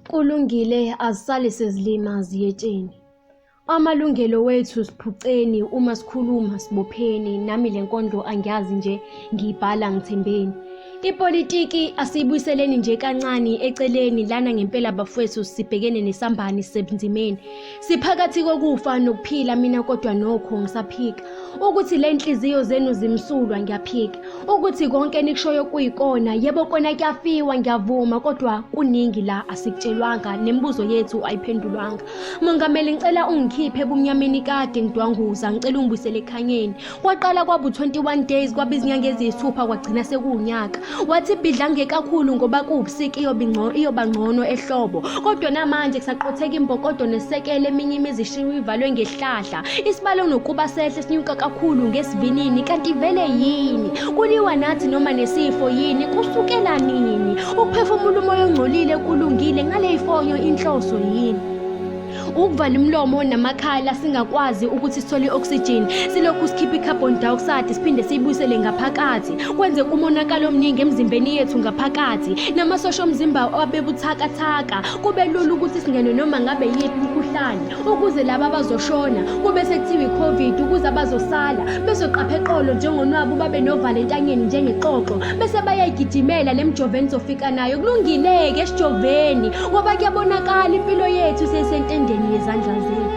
Kulungile asisale sezilima ziyetsheni. Amalungelo wethu siphuceni uma sikhuluma sibopheni, nami le nkondlo angiyazi nje ngiyibhala ngithembeni. Ipolitiki asiyibuyiseleni nje kancane eceleni lana ngempela bafowethu sibhekene nesambani sebunzimeni. Siphakathi kokufa nokuphila mina kodwa nokho ngisaphika. Ukuthi le inhliziyo zenu zimsulwa ngiyaphika. Ukuthi konke nikushoyo kuyikona, yebo kona kuyafiwa ngiyavuma kodwa kuningi la asikutshelwanga nemibuzo yethu ayiphendulwanga. Mongameli ngicela ungikhiphe ebumnyameni kade ngidwanguza, ngicela ungibuyisele ekhanyeni. Kwaqala kwaba 21 days kwaba izinyanga eziyisithupha kwagcina sekuunyaka. Wathi bidlange kakhulu ngoba kubusika iyoba ngcono ehlobo. Kodwa namanje kusaqotheka imbokodo nesekele eminye imizi ishiwe ivalwe ngehlahla. Isibalo nokuba sehle sinyuka kakhulu ngesivinini, kanti vele yini? Kuliwa nathi noma nesifo yini? Kusukela nini? Ukuphefumula umoya ongcolile kulungile, ngale ifonyo inhloso yini? Ukuvala imlomo namakhala singakwazi ukuthi sithole i-oxygen, silokhu sikhipha i-carbon dioxide siphinde siyibuyisele ngaphakathi, kwenze umonakalo omningi emzimbeni yethu ngaphakathi, namasosha omzimba abebuthakathaka, kube lula ukuthi singenwe noma ngabe yiphi imikhuhlane, ukuze laba abazoshona kube sekuthiwa i-COVID, ukuze abazosala besoqapha eqolo njengonwabo babe novalo entanyeni njengeqoqo, bese bayayigijimela le mjoveni zofika nayo. Kulungile-ke esijoveni ngoba kuyabonakala impilo yethu sesentendeni yezandla zenu.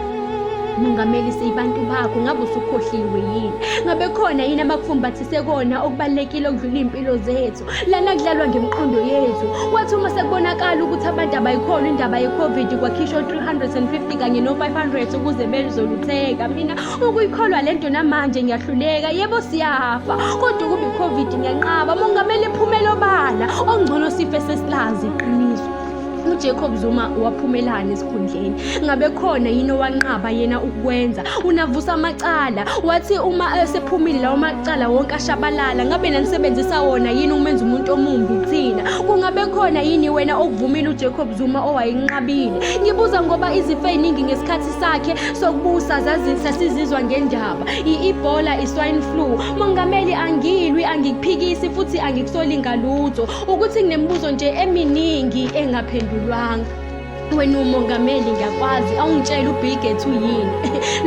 Mongameli siyibantu bakho, ngabe usukhohliwe yini? Ngabe khona yini abakufumbathise kona okubalekile okudlula impilo zethu? Lana kudlalwa ngemqondo yethu. Wathi uma sekubonakala ukuthi abantu abayikholwa indaba ye-COVID kwakhishwa 350 kanye no500 ukuze bezolutheka. Mina ukuyikholwa lento namanje ngiyahluleka, yebo siyafa kodwa kuba i-COVID ngiyanqaba. Mongameli iphumelo bala ongcono sife sesilazi iqiniso. uJacob Zuma waphumelana esikhundleni. Ngabe khona yini owanqaba yena ukwenza? Unavusa amacala, wathi uma sephumile lawo macala wonke ashabalala, ngabe nanisebenzisa wona yini umenza umuntu omumbi kuthina? Kungabe khona yini wena okuvumile uJacob Zuma owayinqabile? Ngibuza ngoba izifo eziningi ngesikhathi sakhe sokubusa zasizizwa ngendaba, i-Ebola, i-swine flu. Mongameli angilwi, angikuphikisi futhi angikusoli ngalutho, ukuthi nginemibuzo nje eminingi engaphendulwanga. Wena umongameli ngiyakwazi, awungitshela uBill Gates uyini?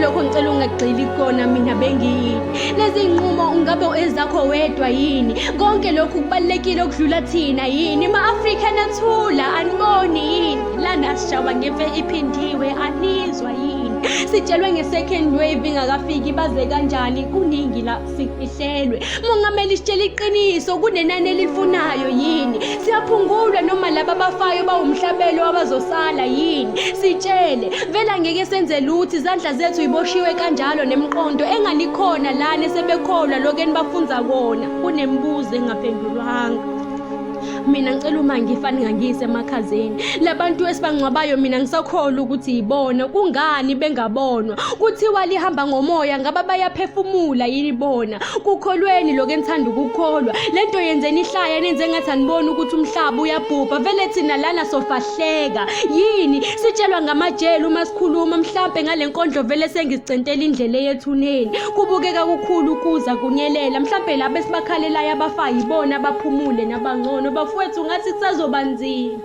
Lokho ngicela ungagxili khona, mina bengiyini. Lezi nqumo ungabe ezakho wedwa yini? Konke lokhu kubalekile okudlula thina yini? Ma-Afrika nathula, aniboni yini? Lana sishawa ngemfe iphindiwe, anizwa yini? Sitshelwe nge-second wave ingakafiki, baze kanjani? Kuningi la sifihlelwe. Mongameli sitshela iqiniso, kunenani elifunayo yini? Siyaphungulwa noma laba abafayo bawumhlabelo abazosala yini? Sitshele, vela ngeke senze lutho, izandla zethu iboshiwe kanjalo nemiqondo enganikhona lana sebekholwa lokho enibafunza kona. Kunemibuzo engaphendulwanga. Mina ngicela uma ngifani ngangise emakhazeni, labantu esibangcwabayo mina ngisakholwa ukuthi ibona. Kungani bengabonwa? Kuthiwa lihamba ngomoya, ngaba bayaphefumula yini bona? Kukholweni lokho enithanda ukukholwa. Lento yenzeni ihlaya nenze ngathi anibona ukuthi umhlaba uyabhubha, vele thina lana sofahleka yini? Sitshelwa ngamajele uma sikhuluma, mhlambe ngale nkondlo vele sengizicentela indlela yethuneni. Kubukeka kukhulu ukuza kunyelela, mhlambe laba esibakhalelayo abafayo ibona abaphumule nabangcono. Bafowethu ngathi kusazoba nzima.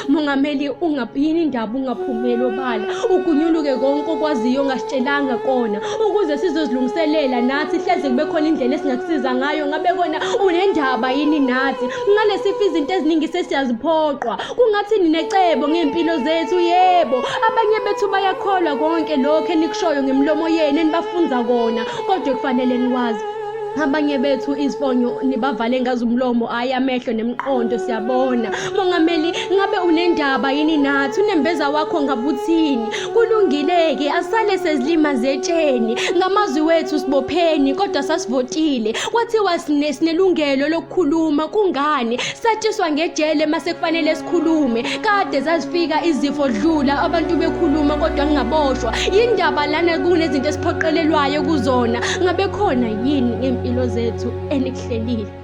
Mongameli yini indaba ungaphumeli obala, ukunyuluke konke okwaziyo ongasitshelanga kona, ukuze sizozilungiselela nathi hleze kube khona indlela esingakusiza ngayo. Ngabe kona unendaba yini nathi? Ngale sifa izinto eziningi sesiyaziphoqwa, kungathi ninecebo ngempilo zethu. Yebo, abanye bethu bayakholwa konke lokho enikushoyo ngemlomo yenu enibafunza kona, kodwa kufanele nikwazi abanye bethu izifonyo nibavale ngazo umlomo, hayi amehlo nemiqondo siyabona. Mongameli ngabe unendaba yini nathi? Unembeza wakho ngabuthini? Kulungile-ke asale sezilima zetsheni, ngamazwi wethu sibopheni kodwa sasivotile. Kwathiwa sinelungelo lokukhuluma, kungani satshiswa ngejele mase kufanele sikhulume? Kade zazifika izifo dlula abantu bekhuluma kodwa ngingaboshwa. Yindaba lana kunezinto esiphoqelelwayo kuzona. Ngabe khona yini ngempilo zethu enikuhlelile?